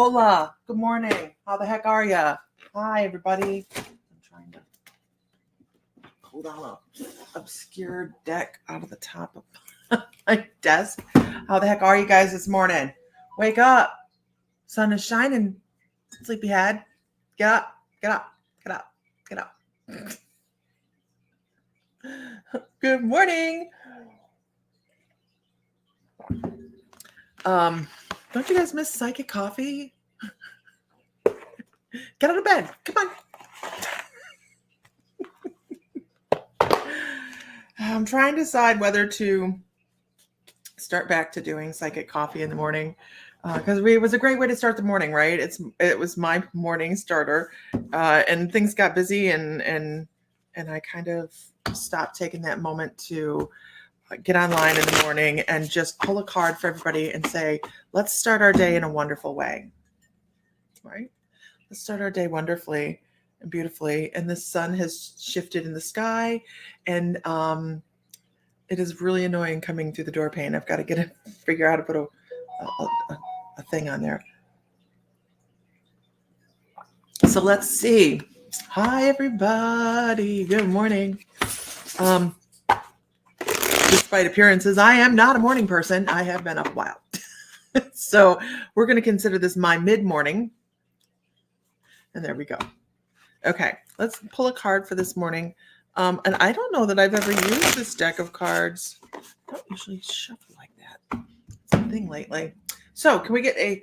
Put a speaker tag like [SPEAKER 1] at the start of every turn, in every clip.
[SPEAKER 1] Hola, good morning. How the heck are ya? Hi, everybody. I'm trying to pull down an obscure deck out of the top of my desk. How the heck are you guys this morning? Wake up. Sun is shining. Sleepyhead. Get up, get up, get up, get up. Good morning. Don't you guys miss psychic coffee? Get out of bed. Come on. I'm trying to decide whether to start back to doing psychic coffee in the morning because it was a great way to start the morning, right? It was my morning starter, and things got busy, and I kind of stopped taking that moment to get online in the morning and just pull a card for everybody and say, let's start our day in a wonderful way, right? Let's start our day wonderfully and beautifully. And the sun has shifted in the sky, and it is really annoying coming through the door pane. I've got to figure out how to put a thing on there. So let's see. Hi, everybody. Good morning. Despite appearances, I am not a morning person. I have been up a while. So we're going to consider this my mid-morning. And there we go. Okay, let's pull a card for this morning. And I don't know that I've ever used this deck of cards. I don't usually shuffle like that. It's a thing lately. So can we get a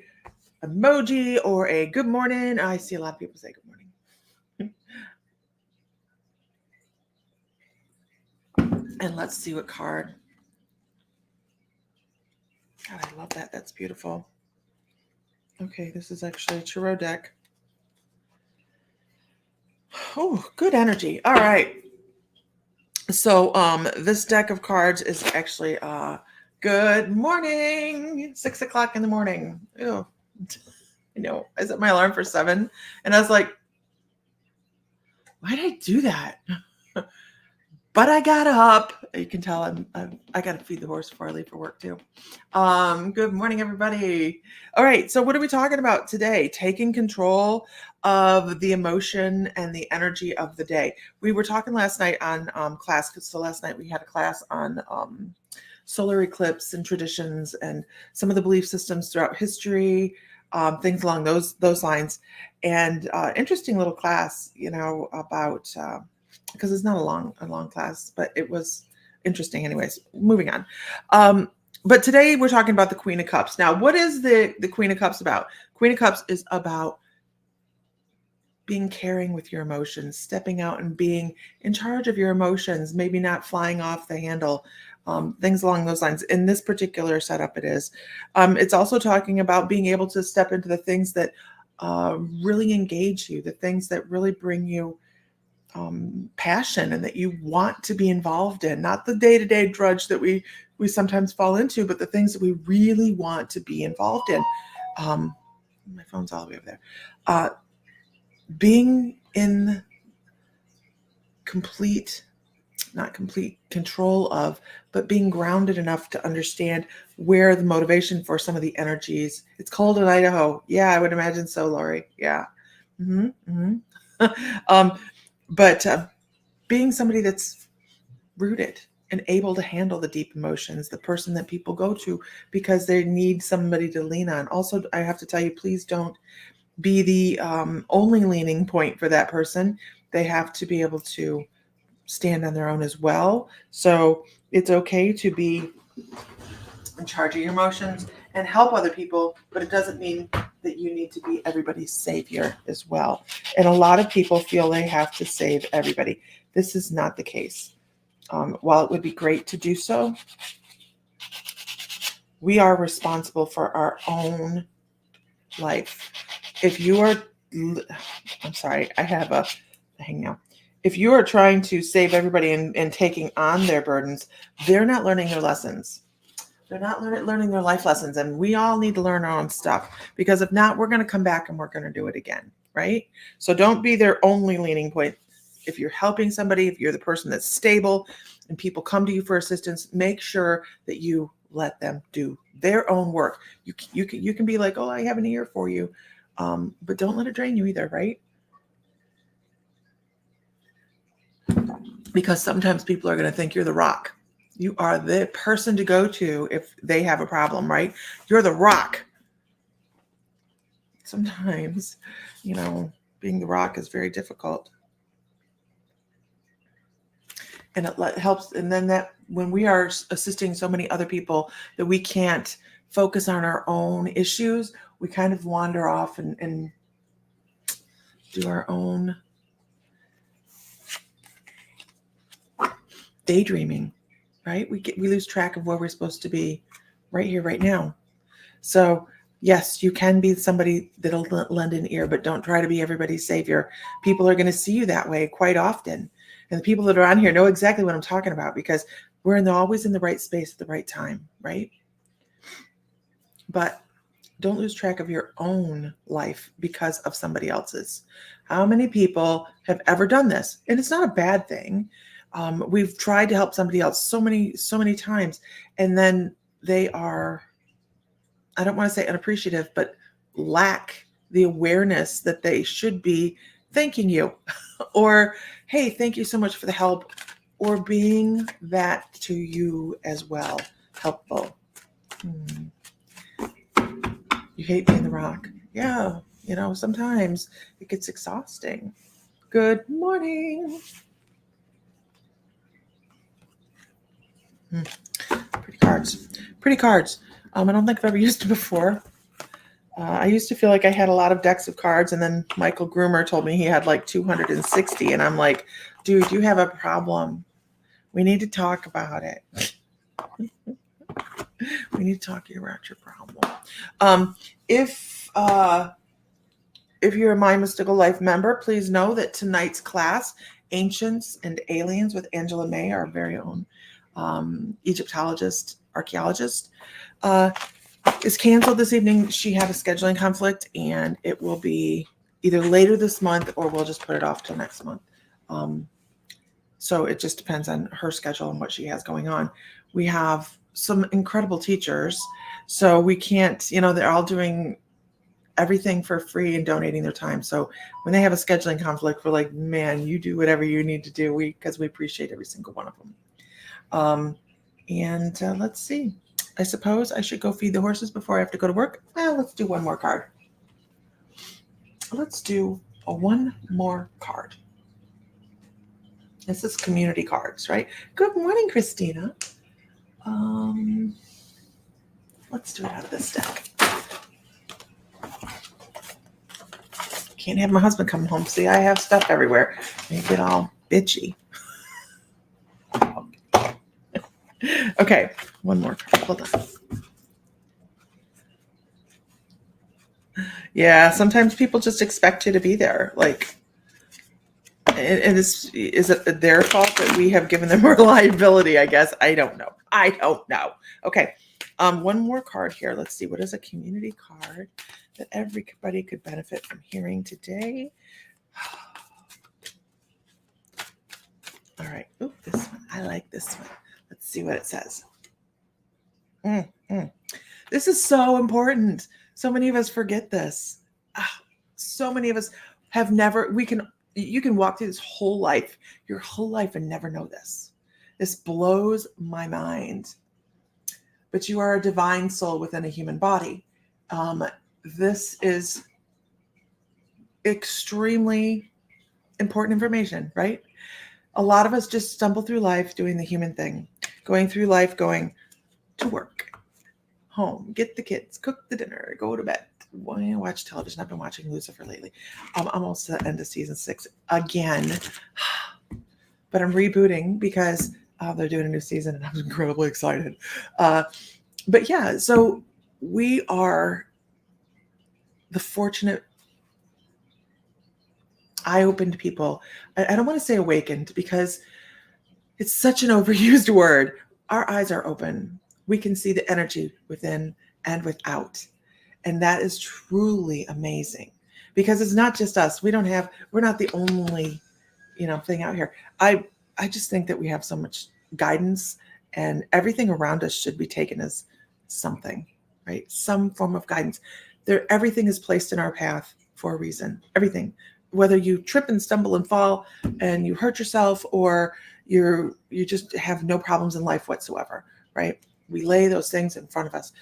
[SPEAKER 1] emoji or a good morning? I see a lot of people say good morning. And let's see what card. God, I love that. That's beautiful. Okay, this is actually a tarot deck. Oh, good energy. All right. So this deck of cards is actually good morning, 6 o'clock in the morning. Ew. You know, I set my alarm for 7, and I was like, why did I do that? But I got up. You can tell I got to feed the horse before I leave for work too. Good morning, everybody. All right. So what are we talking about today? Taking control of the emotion and the energy of the day. We were talking last night on class. So last night we had a class on solar eclipse and traditions and some of the belief systems throughout history, things along those lines. And interesting little class, you know, about because it's not a long class, but it was interesting anyways. Moving on. But today we're talking about the Queen of Cups. Now, what is the Queen of Cups about? Queen of Cups is about being caring with your emotions, stepping out and being in charge of your emotions, maybe not flying off the handle, things along those lines. In this particular setup, it is. It's also talking about being able to step into the things that really engage you, the things that really bring you passion and that you want to be involved in, not the day-to-day drudge that we sometimes fall into, but the things that we really want to be involved in. My phone's all the way over there. Being in not complete control of, but being grounded enough to understand where the motivation for some of the energies. It's cold in Idaho. Yeah, I would imagine so, Lori. Yeah. But being somebody that's rooted and able to handle the deep emotions, the person that people go to because they need somebody to lean on. Also, I have to tell you, please don't be the only leaning point for that person. They have to be able to stand on their own as well. So it's okay to be in charge of your emotions and help other people, but it doesn't mean that you need to be everybody's savior as well. And a lot of people feel they have to save everybody. This is not the case. While it would be great to do so, we are responsible for our own life. If you are, I'm sorry, I have a hang now. If you are trying to save everybody and taking on their burdens, they're not learning their lessons. They're not learning their life lessons. And we all need to learn our own stuff, because if not, we're going to come back and we're going to do it again. Right? So don't be their only leaning point. If you're helping somebody, if you're the person that's stable and people come to you for assistance, make sure that you let them do their own work. You can be like, oh, I have an ear for you, but don't let it drain you either, right? Because sometimes people are going to think you're the rock. You are the person to go to if they have a problem, right? You're the rock. Sometimes, being the rock is very difficult. And it helps. And then that when we are assisting so many other people that we can't focus on our own issues, we kind of wander off and do our own daydreaming, right? We lose track of where we're supposed to be right here, right now. So yes, you can be somebody that'll lend an ear, but don't try to be everybody's savior. People are going to see you that way quite often. And the people that are on here know exactly what I'm talking about because we're always in the right space at the right time, right? But don't lose track of your own life because of somebody else's. How many people have ever done this? And it's not a bad thing. We've tried to help somebody else so many times, and then they are, I don't want to say unappreciative, but lack the awareness that they should be thanking you or, hey, thank you so much for the help, or being that to you as well, helpful. You hate being the rock. Yeah, sometimes it gets exhausting. Good morning. Pretty cards. I don't think I've ever used it before. I used to feel like I had a lot of decks of cards, and then Michael Groomer told me he had like 260, and I'm like, dude, you have a problem. We need to talk about it. We need to talk about your problem. If you're a My Mystical Life member, please know that tonight's class, Ancients and Aliens with Angela May, our very own Egyptologist, archaeologist, is canceled this evening. She had a scheduling conflict, and it will be either later this month or we'll just put it off till next month. So it just depends on her schedule and what she has going on. We have some incredible teachers, so we can't, they're all doing everything for free and donating their time. So when they have a scheduling conflict, we're like, man, you do whatever you need to do, because we appreciate every single one of them. Let's see. I suppose I should go feed the horses before I have to go to work. Let's do one more card. Let's do one more card. This is community cards, right? Good morning, Christina. Let's do it out of this deck. Can't have my husband come home. See, I have stuff everywhere. Make it all bitchy. Okay, one more card. Hold on. Yeah, sometimes people just expect you to be there. Like, and is it their fault that we have given them reliability? I guess. I don't know. Okay, one more card here. Let's see. What is a community card that everybody could benefit from hearing today? All right. Ooh, this one. I like this one. Let's see what it says. This is so important. So many of us forget this. So many of us have never, you can walk through your whole life and never know this. This blows my mind. But you are a divine soul within a human body. This is extremely important information, right? A lot of us just stumble through life doing the human thing, going through life, going to work, home, get the kids, cook the dinner, go to bed, watch television. I've been watching Lucifer lately. I'm almost at the end of season 6 again, but I'm rebooting because they're doing a new season and I'm incredibly excited. But yeah, so we are the fortunate, eye-opened people. I don't want to say awakened because it's such an overused word. Our eyes are open. We can see the energy within and without. And that is truly amazing because it's not just us. We're not the only, thing out here. I just think that we have so much guidance And everything around us should be taken as something, right? Some form of guidance. Everything is placed in our path for a reason. Everything. Whether you trip and stumble and fall and you hurt yourself, or you just have no problems in life whatsoever, right? We lay those things in front of us.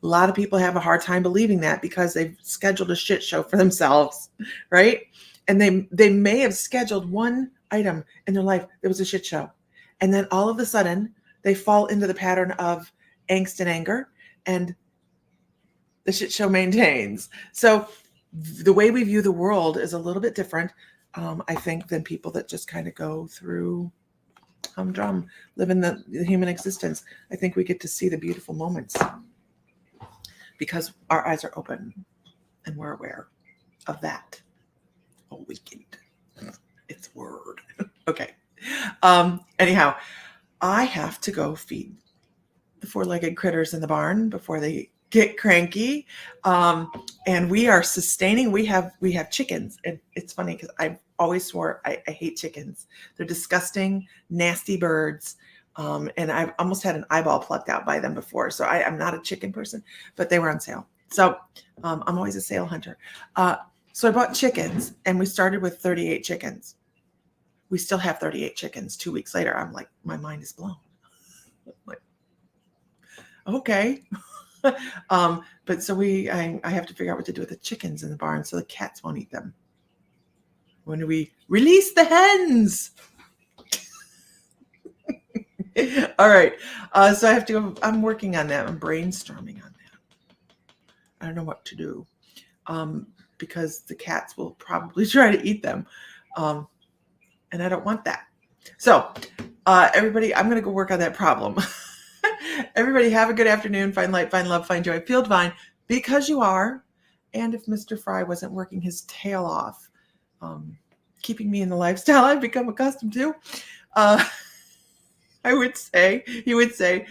[SPEAKER 1] A lot of people have a hard time believing that because they've scheduled a shit show for themselves, right? And they may have scheduled one item in their life that was a shit show. And then all of a sudden they fall into the pattern of angst and anger, and the shit show maintains. So the way we view the world is a little bit different, I think, than people that just kind of go through humdrum, living the human existence. I think we get to see the beautiful moments because our eyes are open and we're aware of that. Awakened. It's a word. Okay. Anyhow, I have to go feed the four-legged critters in the barn before they get cranky. And we are sustaining. We have chickens. And it's funny because I always swore I hate chickens. They're disgusting, nasty birds. And I've almost had an eyeball plucked out by them before. So I'm not a chicken person, but they were on sale. So I'm always a sale hunter. So I bought chickens, and we started with 38 chickens. We still have 38 chickens 2 weeks later. I'm like, my mind is blown. I'm like, okay. But so I have to figure out what to do with the chickens in the barn so the cats won't eat them. When do we release the hens? All right. So I have to go. I'm working on that. I'm brainstorming on that. I don't know what to do. Because the cats will probably try to eat them. And I don't want that. So everybody, I'm going to go work on that problem. Everybody have a good afternoon. Find light, find love, find joy, feel divine, because you are. And if Mr. Fry wasn't working his tail off, keeping me in the lifestyle I've become accustomed to, he would say,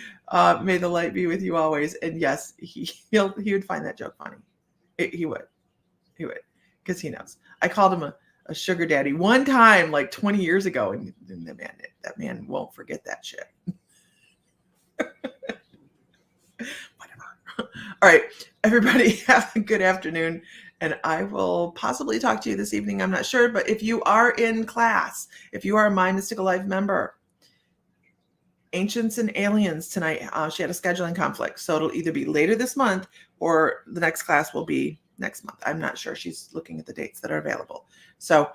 [SPEAKER 1] may the light be with you always. And yes, he would find that joke funny. He would, because he knows. I called him a sugar daddy one time, like 20 years ago, and that man won't forget that shit. Whatever. All right, everybody, have a good afternoon, and I will possibly talk to you this evening. I'm not sure, but if you are in class, if you are a My Mystical Life member, Ancients and Aliens tonight, she had a scheduling conflict, so it'll either be later this month or the next class will be next month. I'm not sure. She's looking at the dates that are available. So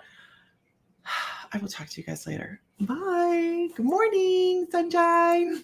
[SPEAKER 1] I will talk to you guys later. Bye. Good morning, sunshine.